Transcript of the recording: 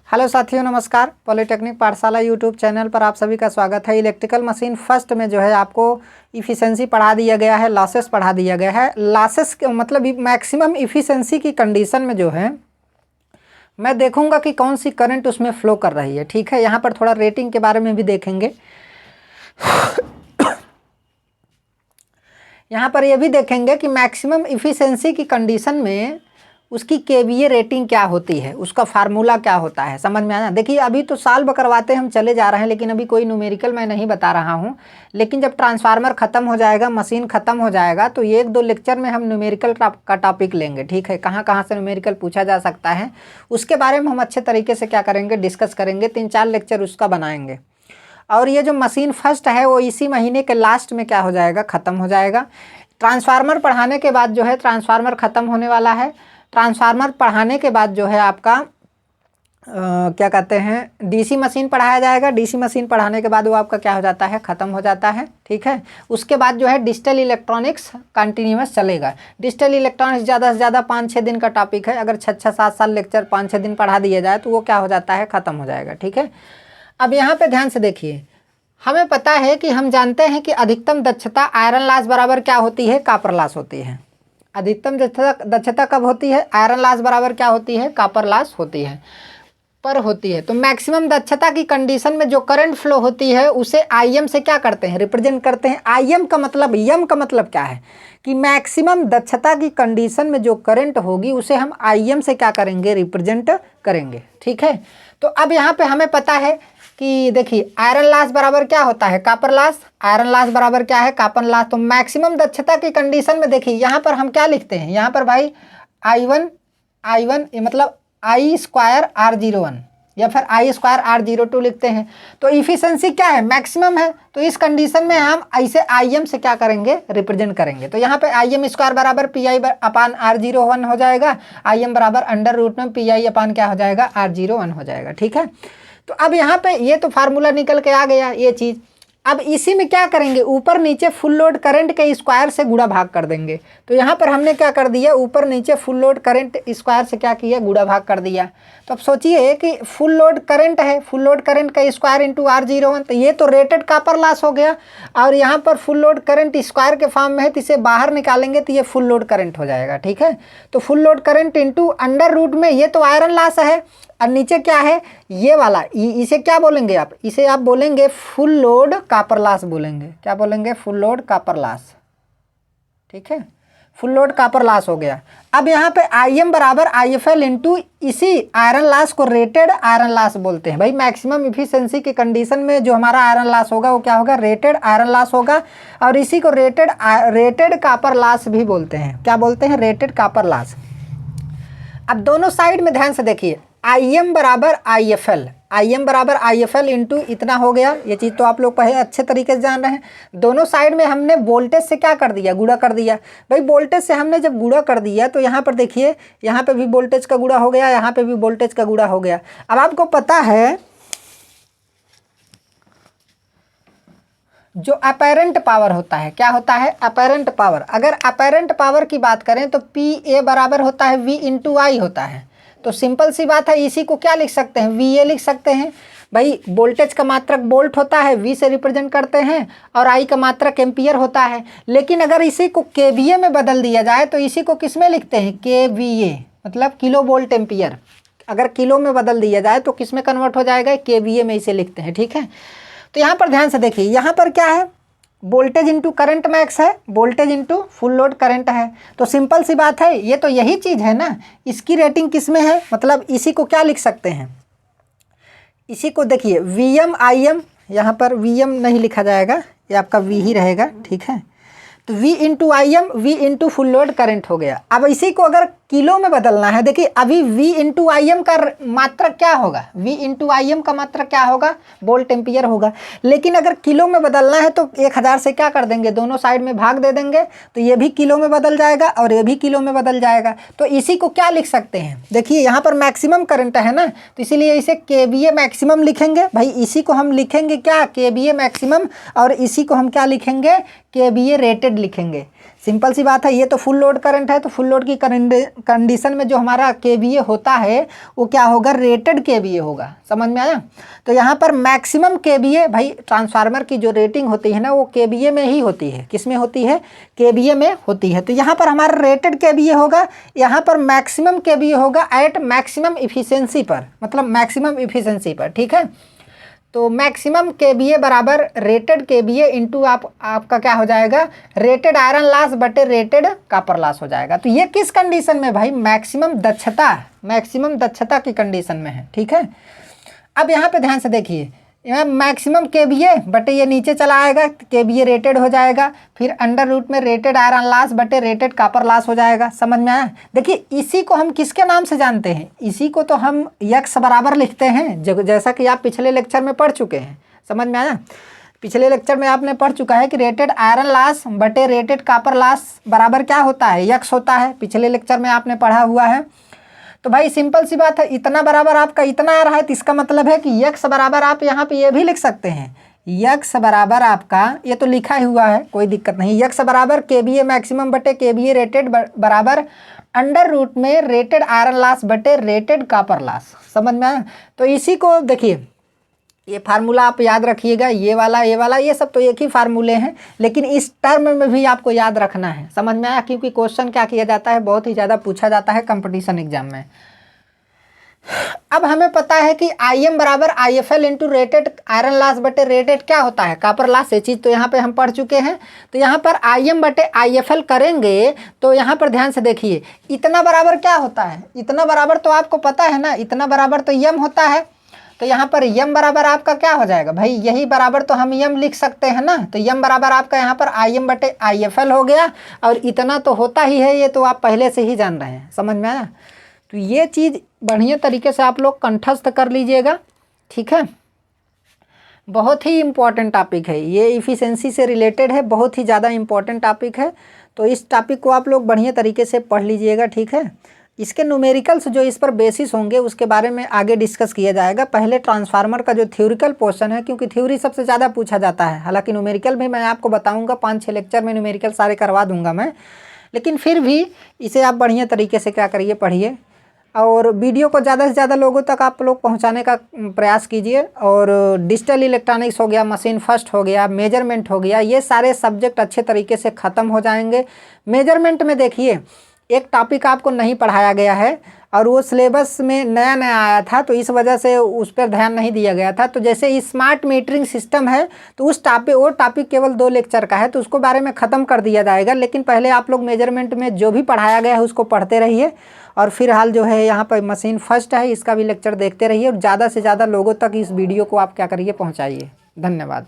Hello साथियों, नमस्कार। Polytechnic पाठशाला यूट्यूब चैनल पर आप सभी का स्वागत है। इलेक्ट्रिकल मशीन फर्स्ट में जो है आपको इफ़िशेंसी पढ़ा दिया गया है, लॉसेस पढ़ा दिया गया है। लॉसेस मतलब मैक्सिमम इफ़िशेंसी की कंडीशन में जो है मैं देखूंगा कि कौन सी करंट उसमें फ़्लो कर रही है। ठीक है, यहाँ पर थोड़ा रेटिंग के बारे में भी देखेंगे। यहाँ पर यह भी देखेंगे कि मैक्सिमम इफ़िशेंसी की कंडीशन में उसकी केवीए रेटिंग क्या होती है, उसका फार्मूला क्या होता है, समझ में आया। देखिए अभी तो सॉल्व करवाते हम चले जा रहे हैं, लेकिन अभी कोई न्यूमेरिकल मैं नहीं बता रहा हूँ। लेकिन जब ट्रांसफार्मर ख़त्म हो जाएगा, मशीन ख़त्म हो जाएगा, तो ये 1-2 लेक्चर में हम न्यूमेरिकल का टॉपिक लेंगे। ठीक है, कहाँ कहाँ से न्यूमेरिकल पूछा जा सकता है उसके बारे में हम अच्छे तरीके से क्या करेंगे, डिस्कस करेंगे। 3-4 लेक्चर उसका बनाएंगे। और ये जो मशीन फर्स्ट है वो इसी महीने के लास्ट में क्या हो जाएगा, ख़त्म हो जाएगा। ट्रांसफार्मर पढ़ाने के बाद जो है ट्रांसफार्मर ख़त्म होने वाला है। ट्रांसफार्मर पढ़ाने के बाद जो है आपका क्या कहते हैं, डीसी मशीन पढ़ाया जाएगा। डीसी मशीन पढ़ाने के बाद वो आपका क्या हो जाता है, ख़त्म हो जाता है। ठीक है, उसके बाद जो है डिजिटल इलेक्ट्रॉनिक्स कंटिन्यूअस चलेगा। डिजिटल इलेक्ट्रॉनिक्स ज़्यादा से ज़्यादा 5-6 दिन का टॉपिक है। अगर 6-6, 7-7 लेक्चर 5-6 दिन पढ़ा दिया जाए तो वो क्या हो जाता है, ख़त्म हो जाएगा। ठीक है, अब यहाँ पे ध्यान से देखिए, हमें पता है कि हम जानते हैं कि अधिकतम दक्षता आयरन लॉस बराबर क्या होती है, कॉपर लॉस होती है। अधिकतम दक्षता कब होती है, आयरन लॉस बराबर क्या होती है, कॉपर लॉस होती है पर होती है। तो मैक्सिमम दक्षता की कंडीशन में जो करंट फ्लो होती है उसे आईएम से क्या करते हैं, रिप्रेजेंट करते हैं। आईएम का मतलब, यम का मतलब क्या है कि मैक्सिमम दक्षता की कंडीशन में जो करंट होगी उसे हम आईएम से क्या करेंगे, रिप्रेजेंट करेंगे। ठीक है, तो अब यहाँ पे हमें पता है कि देखिए आयरन लॉस बराबर क्या होता है, कॉपर लॉस। आयरन लॉस बराबर क्या है, कॉपर लॉस। तो मैक्सिमम दक्षता की कंडीशन में देखिए यहाँ पर हम क्या लिखते हैं, यहाँ पर भाई I1 मतलब I² R01 या फिर I² R02 लिखते हैं। तो इफिशिएंसी क्या है, मैक्सिमम है। तो इस कंडीशन में हम ऐसे आईएम से क्या करेंगे, रिप्रेजेंट करेंगे। तो यहाँ पे IM² बराबर PI/R01 हो जाएगा। IM बराबर √में PI अपान क्या हो जाएगा, R01 हो जाएगा। ठीक है, तो अब यहाँ पे ये तो फार्मूला निकल के आ गया ये चीज़। अब इसी में क्या करेंगे, ऊपर नीचे फुल लोड करंट के स्क्वायर से गुणा भाग कर देंगे। तो यहाँ पर हमने क्या कर दिया, ऊपर नीचे फुल लोड करंट स्क्वायर से क्या किया, गुणा भाग कर दिया। तो अब सोचिए कि फुल लोड करंट है, फुल लोड करंट का स्क्वायर इंटू R01, तो ये तो रेटेड कॉपर लॉस हो गया। और यहाँ पर फुल लोड करंट स्क्वायर के फॉर्म में है, तो इसे बाहर निकालेंगे तो ये फुल लोड करंट हो जाएगा। ठीक है, तो फुल लोड करंट इंटू √ में ये तो आयरन लॉस है, और नीचे क्या है, ये वाला, इसे क्या बोलेंगे आप, इसे आप बोलेंगे फुल लोड कॉपर लॉस बोलेंगे। क्या बोलेंगे, फुल लोड कॉपर लॉस। ठीक है, फुल लोड कॉपर लॉस हो गया। अब यहाँ पे IM बराबर IFL इंटू इसी आयरन लॉस को रेटेड आयरन लॉस बोलते हैं। भाई मैक्सिमम इफिशिएंसी की कंडीशन में जो हमारा आयरन लॉस होगा वो क्या होगा, रेटेड आयरन लॉस होगा। और इसी को रेटेड कॉपर लॉस भी बोलते हैं। क्या बोलते हैं, रेटेड कॉपर लॉस। अब दोनों साइड में ध्यान से देखिए, IM बराबर IFL इंटू इतना हो गया। ये चीज़ तो आप लोग पहले अच्छे तरीके से जान रहे हैं। दोनों साइड में हमने वोल्टेज से क्या कर दिया, गुणा कर दिया। भाई वोल्टेज से हमने जब गुणा कर दिया तो यहाँ पर देखिए, यहाँ पे भी वोल्टेज का गुणा हो गया, यहाँ पे भी वोल्टेज का गुणा हो गया। अब आपको पता है जो अपैरेंट पावर होता है, क्या होता है, अपैरेंट पावर। अगर अपैरेंट पावर की बात करें तो PA बराबर होता है V इंटू I होता है। तो सिंपल सी बात है, इसी को क्या लिख सकते हैं, VA लिख सकते हैं। भाई वोल्टेज का मात्रक वोल्ट होता है, V से रिप्रेजेंट करते हैं, और I का मात्रक एम्पियर होता है। लेकिन अगर इसी को KVA में बदल दिया जाए तो इसी को किस में लिखते हैं, KVA मतलब किलो वोल्ट एम्पियर। अगर किलो में बदल दिया जाए तो किस में कन्वर्ट हो जाएगा, KVA में इसे लिखते हैं। ठीक है, तो यहाँ पर ध्यान से देखिए, यहाँ पर क्या है, वोल्टेज इंटू करंट मैक्स है, voltage into full load current है। तो सिंपल सी बात है, ये तो यही चीज़ है ना। इसकी रेटिंग किस में है, मतलब इसी को क्या लिख सकते हैं, इसी को देखिए VM IM, यहाँ पर VM नहीं लिखा जाएगा, ये आपका V ही रहेगा। ठीक है, तो V into IM, V into full load current हो गया। अब इसी को अगर किलो में बदलना है, देखिए अभी V इंटू IM का मात्रक क्या होगा, V इंटू IM का मात्रक क्या होगा, वोल्ट एम्पियर होगा। लेकिन अगर किलो में बदलना है तो 1000 से क्या कर देंगे, दोनों साइड में भाग दे देंगे, तो ये भी किलो में बदल जाएगा और ये भी किलो में बदल जाएगा। तो इसी को क्या लिख सकते हैं, देखिए यहाँ पर मैक्सिमम करंट है ना, तो इसीलिए इसे KVA मैक्सिमम लिखेंगे। भाई इसी को हम लिखेंगे क्या, KVA मैक्सिमम, और इसी को हम क्या लिखेंगे, KVA रेटेड लिखेंगे। सिंपल सी बात है, ये तो फुल लोड करंट है, तो फुल लोड की कंडीशन में जो हमारा केवीए होता है वो क्या होगा, रेटेड केवीए होगा। समझ में आया। तो यहाँ पर मैक्सिमम केवीए, भाई ट्रांसफार्मर की जो रेटिंग होती है ना वो केवीए में ही होती है। किस में होती है, केवीए में होती है। तो यहाँ पर हमारा रेटेड केवीए होगा, यहाँ पर मैक्सिमम केवीए होगा एट मैक्सिमम इफिशियंसी पर, मतलब मैक्सिमम इफिशियंसी पर। ठीक है, तो मैक्सिमम केवीए बराबर रेटेड केवीए इंटू आपका क्या हो जाएगा, रेटेड आयरन लॉस बटे रेटेड कॉपर लॉस हो जाएगा। तो ये किस कंडीशन में भाई, मैक्सिमम दक्षता की कंडीशन में है। ठीक है, अब यहाँ पे ध्यान से देखिए, यहाँ मैक्सिमम केवीए बटे ये नीचे चला आएगा, केवीए रेटेड हो जाएगा, फिर अंडर रूट में रेटेड आयरन लॉस बटे रेटेड कॉपर लॉस हो जाएगा। समझ में आया। देखिए इसी को हम किसके नाम से जानते हैं, इसी को तो हम यक्स बराबर लिखते हैं, जैसा कि आप पिछले लेक्चर में पढ़ चुके हैं। समझ में आया। पिछले लेक्चर में आपने पढ़ चुका है कि रेटेड आयरन लॉस बटे रेटेड कॉपर लॉस बराबर क्या होता है, यक्स होता है। पिछले लेक्चर में आपने पढ़ा हुआ है। तो भाई सिंपल सी बात है, इतना बराबर आपका इतना आ रहा है, तो इसका मतलब है कि यक्स बराबर आप यहाँ पे ये भी लिख सकते हैं, यक्स बराबर आपका, ये तो लिखा ही हुआ है कोई दिक्कत नहीं, यक्स बराबर केवीए मैक्सिमम बटे केवीए रेटेड बराबर अंडर रूट में रेटेड आयरन लॉस बटे रेटेड कॉपर लॉस। समझ में आया। तो इसी को देखिए, ये फार्मूला आप याद रखिएगा, ये वाला ये सब तो एक ही फार्मूले हैं, लेकिन इस टर्म में भी आपको याद रखना है। समझ में आया। क्योंकि क्वेश्चन क्या किया जाता है, बहुत ही ज़्यादा पूछा जाता है कंपटीशन एग्जाम में। अब हमें पता है कि IM बराबर IFL into rated iron loss बटे रेटेड क्या होता है, कॉपर लॉस। ये चीज़ तो यहाँ पे हम पढ़ चुके हैं। तो यहाँ पर IM बटे IFL करेंगे तो यहाँ पर ध्यान से देखिए, इतना बराबर क्या होता है, इतना बराबर तो आपको पता है ना, इतना बराबर तो M होता है। तो यहाँ पर M बराबर आपका क्या हो जाएगा भाई, यही बराबर तो हम M लिख सकते हैं ना। तो M बराबर आपका यहाँ पर IM बटे IFL हो गया, और इतना तो होता ही है, ये तो आप पहले से ही जान रहे हैं। समझ में आया। तो ये चीज़ बढ़िया तरीके से आप लोग कंठस्थ कर लीजिएगा। ठीक है, बहुत ही इम्पॉर्टेंट टॉपिक है ये, इफ़िशेंसी से रिलेटेड है, बहुत ही ज़्यादा इम्पॉर्टेंट टॉपिक है। तो इस टॉपिक को आप लोग बढ़िया तरीके से पढ़ लीजिएगा। ठीक है, इसके न्यूमेरिकल्स जो इस पर बेसिस होंगे उसके बारे में आगे डिस्कस किया जाएगा। पहले ट्रांसफार्मर का जो थ्योरिकल पोर्शन है, क्योंकि थ्योरी सबसे ज़्यादा पूछा जाता है, हालांकि न्यूमेरिकल भी मैं आपको बताऊंगा, 5-6 लेक्चर में न्यूमेरिकल सारे करवा दूंगा मैं, लेकिन फिर भी इसे आप बढ़िया तरीके से क्या करिए, पढ़िए, और वीडियो को ज़्यादा से ज़्यादा लोगों तक आप लोग पहुंचाने का प्रयास कीजिए। और डिजिटल इलेक्ट्रॉनिक्स हो गया, मशीन फर्स्ट हो गया, मेजरमेंट हो गया, ये सारे सब्जेक्ट अच्छे तरीके से ख़त्म हो जाएंगे। मेजरमेंट में देखिए एक टॉपिक आपको नहीं पढ़ाया गया है, और वो सिलेबस में नया नया आया था, तो इस वजह से उस पर ध्यान नहीं दिया गया था। तो जैसे स्मार्ट मीटरिंग सिस्टम है, तो वो टॉपिक केवल 2 लेक्चर का है, तो उसको बारे में ख़त्म कर दिया जाएगा। लेकिन पहले आप लोग मेजरमेंट में जो भी पढ़ाया गया है उसको पढ़ते रहिए, और फिलहाल जो है यहाँ पर मशीन फर्स्ट है, इसका भी लेक्चर देखते रहिए, और ज़्यादा से ज़्यादा लोगों तक इस वीडियो को आप क्या करिए, पहुँचाइए। धन्यवाद।